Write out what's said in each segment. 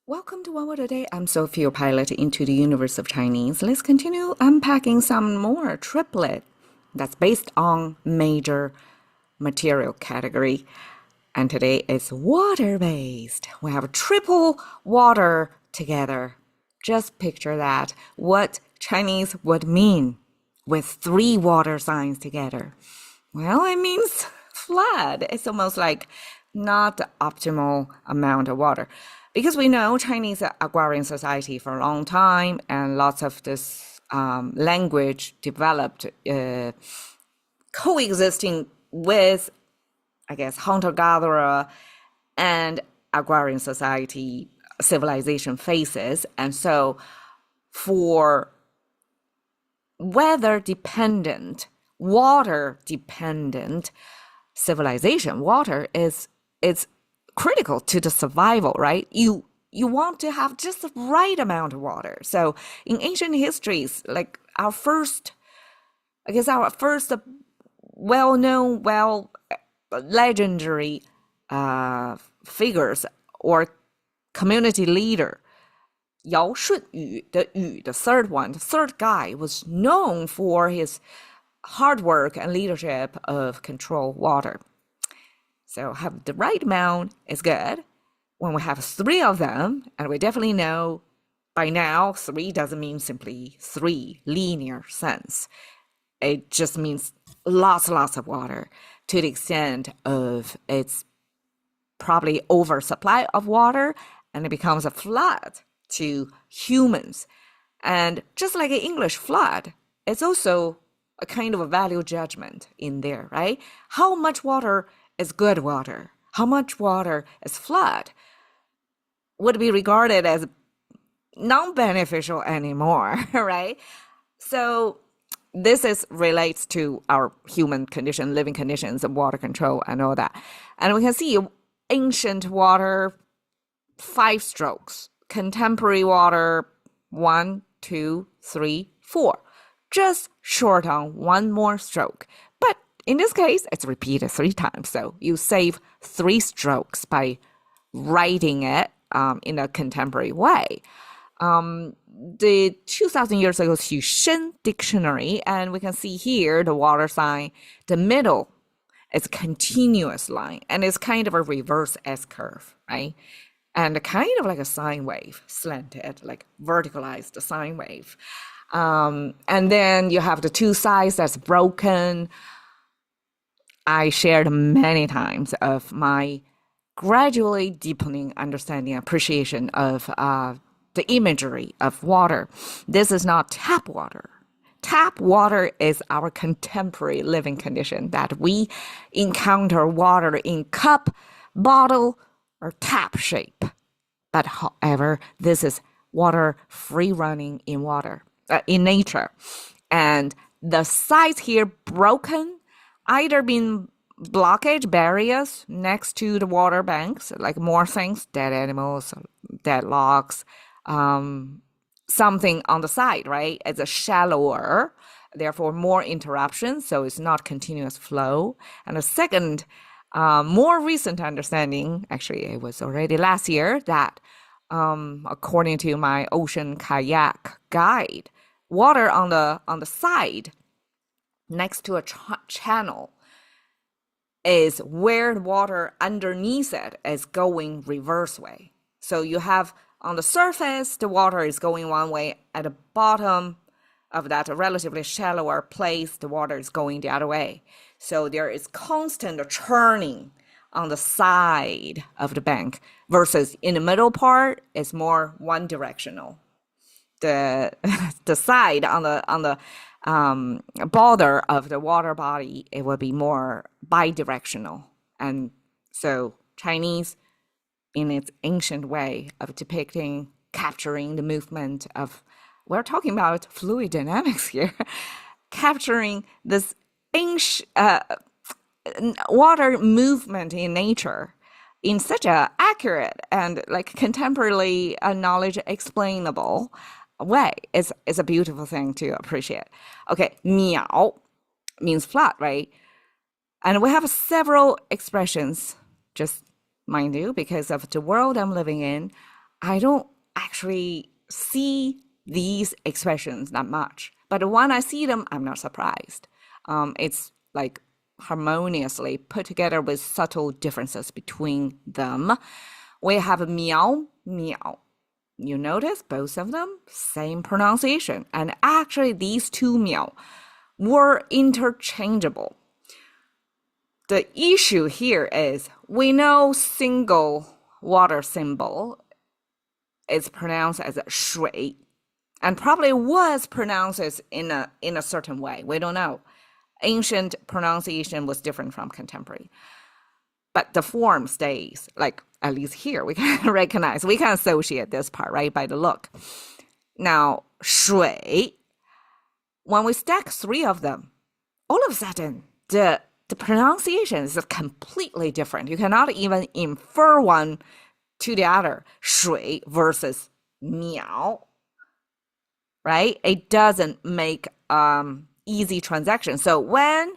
Welcome to OWAD Today. I'm Sophie, your pilot into the universe of Chinese. Let's continue unpacking some more triplet that's based on major material category. And today is water-based. We have triple water together. Just picture that. What Chinese would mean with three water signs together. Well, it means flood. It's almost like not the optimal amount of water. Because we know Chinese agrarian society for a long time and lots of this language developed coexisting with, I guess, hunter-gatherer and agrarian society civilization phases. And so for weather-dependent, water-dependent civilization, water is critical to the survival, right? You want to have just the right amount of water. So in ancient histories, like our first well-known, legendary figures or community leader, Yao Shunyu, the third guy, was known for his hard work and leadership of control water. So have the right amount is good. When we have three of them, and we definitely know by now, three doesn't mean simply three linear sense. It just means lots of water to the extent of it's probably oversupply of water, and it becomes a flood to humans. And just like an English flood, it's also a kind of a value judgment in there, right? How much water is good water? How much water is flood? Would be regarded as non-beneficial anymore, right? So this relates to our human condition, living conditions, and water control and all that. And we can see ancient water, 5 strokes. Contemporary water, 1, 2, 3, 4. Just short on 1 more stroke. But in this case, it's repeated 3 times. So you save 3 strokes by writing it in a contemporary way. The 2,000 years ago Xu Shen dictionary, and we can see here the water sign, the middle is a continuous line, and it's kind of a reverse S-curve, right? And kind of like a sine wave, slanted, like verticalized sine wave. And then you have the 2 sides that's broken. I shared many times of my gradually deepening understanding, appreciation of the imagery of water. This is not tap water. Tap water is our contemporary living condition that we encounter water in cup, bottle, or tap shape. But however, this is water free running in in nature. And the sides here broken, either been blockage barriers next to the water banks, like more things, dead animals, dead logs, something on the side, right? It's a shallower, therefore more interruptions, so it's not continuous flow. And the second, more recent understanding, actually it was already last year, that according to my ocean kayak guide, water on the side next to a channel is where the water underneath it is going reverse way. So you have on the surface, the water is going one way. At the bottom of that relatively shallower place, the water is going the other way. So there is constant churning on the side of the bank versus in the middle part is more one directional. The side on the border of the water body, it will be more bidirectional. And so Chinese, in its ancient way of depicting, capturing the movement of, we're talking about fluid dynamics here, capturing this ancient water movement in nature in such a accurate and like contemporary knowledge explainable way is a beautiful thing to appreciate. Okay, miǎo means flat, right? And we have several expressions, just mind you, because of the world I'm living in, I don't actually see these expressions that much. But when I see them, I'm not surprised. It's like harmoniously put together with subtle differences between them. We have miǎo, miǎo. You notice both of them, same pronunciation. And actually, these two miǎo were interchangeable. The issue here is we know single water symbol is pronounced as 水, and probably was pronounced in a certain way. We don't know. Ancient pronunciation was different from contemporary. But the form stays, like at least here we can recognize, we can associate this part, right, by the look. Now, 水, when we stack three of them, all of a sudden, the pronunciation is completely different. You cannot even infer one to the other. 水 versus miǎo, right? It doesn't make easy transaction. So when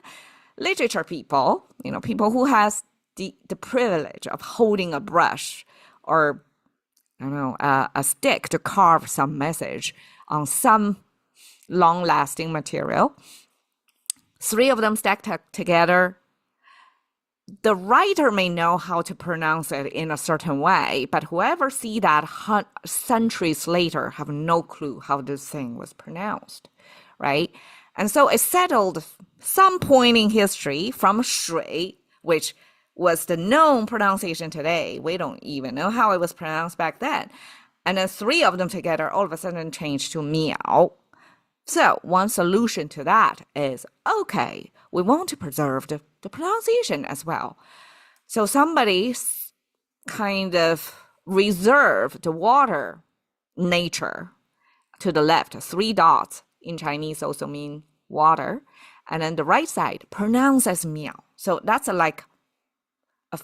literature people, people who has the privilege of holding a brush or, a stick to carve some message on some long-lasting material, three of them stacked together, the writer may know how to pronounce it in a certain way, but whoever see that centuries later have no clue how this thing was pronounced, right? And so it settled some point in history from 水, which was the known pronunciation today. We don't even know how it was pronounced back then. And then three of them together all of a sudden changed to miǎo. So one solution to that is, okay, we want to preserve the pronunciation as well. So somebody kind of reserved the water nature to the left. 3 dots in Chinese also mean water. And then the right side pronounced as miǎo. So that's like a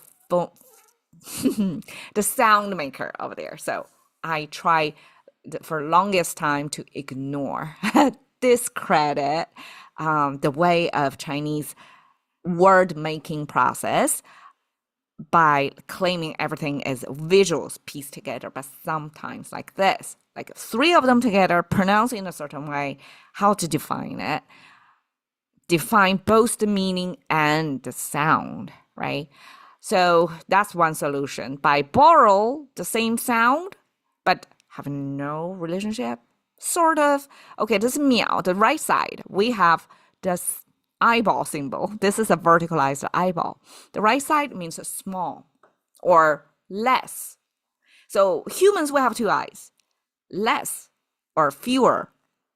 the sound maker over there. So I try for longest time to ignore, discredit the way of Chinese word making process by claiming everything is visuals pieced together, but sometimes like this, like 3 of them together, pronounced in a certain way, how to define it, define both the meaning and the sound, right? So that's one solution. By borrow the same sound, but have no relationship, sort of. Okay, this is miǎo, the right side. We have this eyeball symbol. This is a verticalized eyeball. The right side means small or less. So humans will have 2 eyes. Less or fewer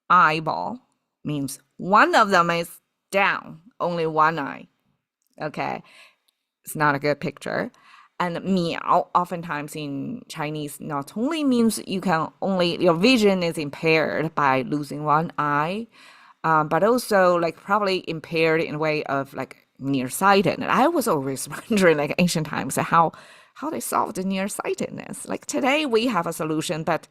eyeball means one of them is down, only one eye. Okay, it's not a good picture. And miǎo oftentimes in Chinese not only means your vision is impaired by losing one eye, but also like probably impaired in a way of like nearsighted. And I was always wondering, like ancient times, how they solved the nearsightedness. Like today we have a solution, but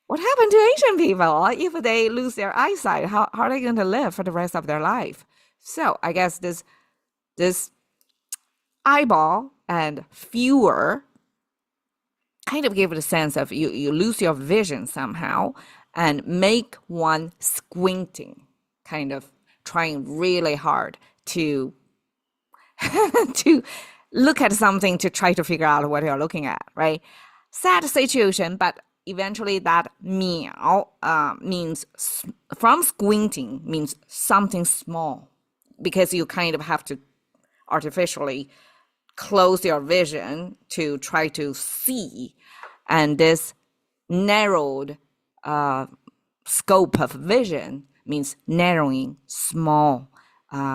what happened to ancient people if they lose their eyesight? How are they going to live for the rest of their life? So I guess this eyeball and fewer kind of give it a sense of you lose your vision somehow and make one squinting, kind of trying really hard to to look at something to try to figure out what you're looking at, right? Sad situation, but eventually that miǎo means from squinting means something small, because you kind of have to artificially close your vision to try to see, and this narrowed scope of vision means narrowing, small,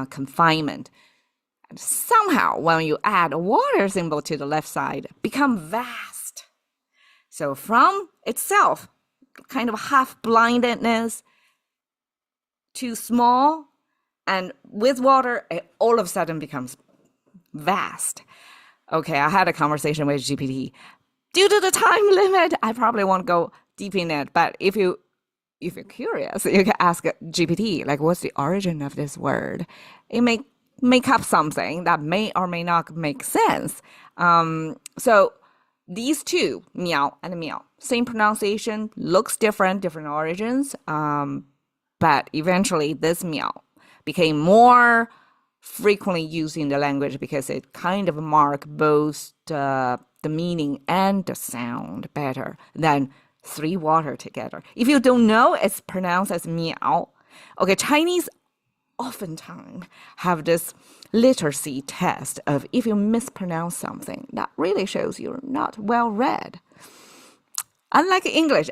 confinement. And somehow when you add a water symbol to the left side, become vast. So from itself, kind of half-blindedness to small, and with water, it all of a sudden becomes vast. Okay, I had a conversation with GPT. Due to the time limit, I probably won't go deep in it, but if you're curious, you can ask GPT, like, what's the origin of this word? It may make up something that may or may not make sense. So these two, miǎo and miǎo, same pronunciation, looks different, different origins, but eventually this miǎo became more frequently used in the language because it kind of mark both the meaning and the sound better than three water together. If you don't know, it's pronounced as miǎo. Okay, Chinese oftentimes have this literacy test of if you mispronounce something, that really shows you're not well read. Unlike English,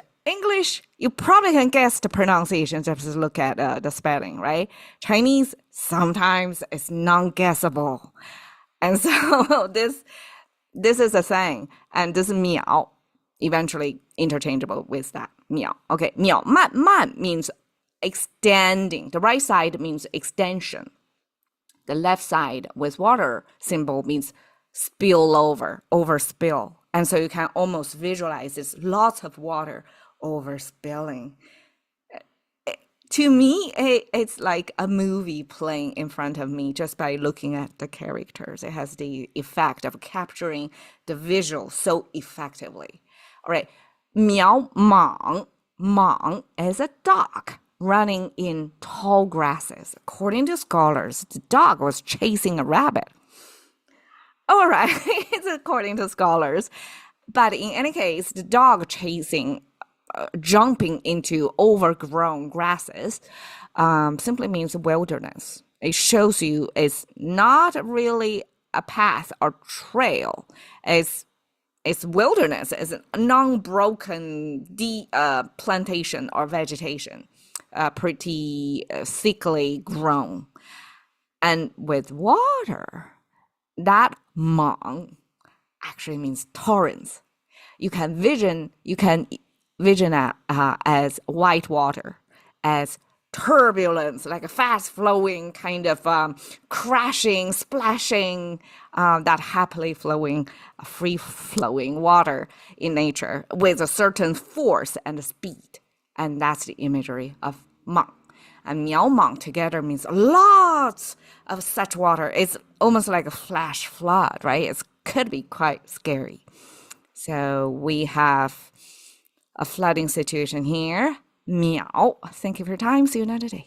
you probably can guess the pronunciation just look at the spelling, right? Chinese, sometimes it's non-guessable. And so this is a thing. And this miǎo, eventually interchangeable with that miǎo. Okay, miǎo, man means extending. The right side means extension. The left side with water symbol means spill over, overspill. And so you can almost visualize this, lots of water overspilling. To me, it's like a movie playing in front of me just by looking at the characters. It has the effect of capturing the visual so effectively. All right, miǎo mang. Mang is a dog running in tall grasses. According to scholars, the dog was chasing a rabbit. All right, it's according to scholars. But in any case, the dog chasing, jumping into overgrown grasses simply means wilderness. It shows you it's not really a path or trail. It's wilderness. It's a non-broken plantation or vegetation, pretty thickly grown. And with water, that mang actually means torrents. You can vision it as white water, as turbulence, like a fast-flowing kind of crashing, splashing, that happily flowing, free-flowing water in nature with a certain force and speed. And that's the imagery of mang. And miǎo mang together means lots of such water. It's almost like a flash flood, right? It could be quite scary. So we have a flooding situation here. Miǎo. Thank you for your time. See you another day.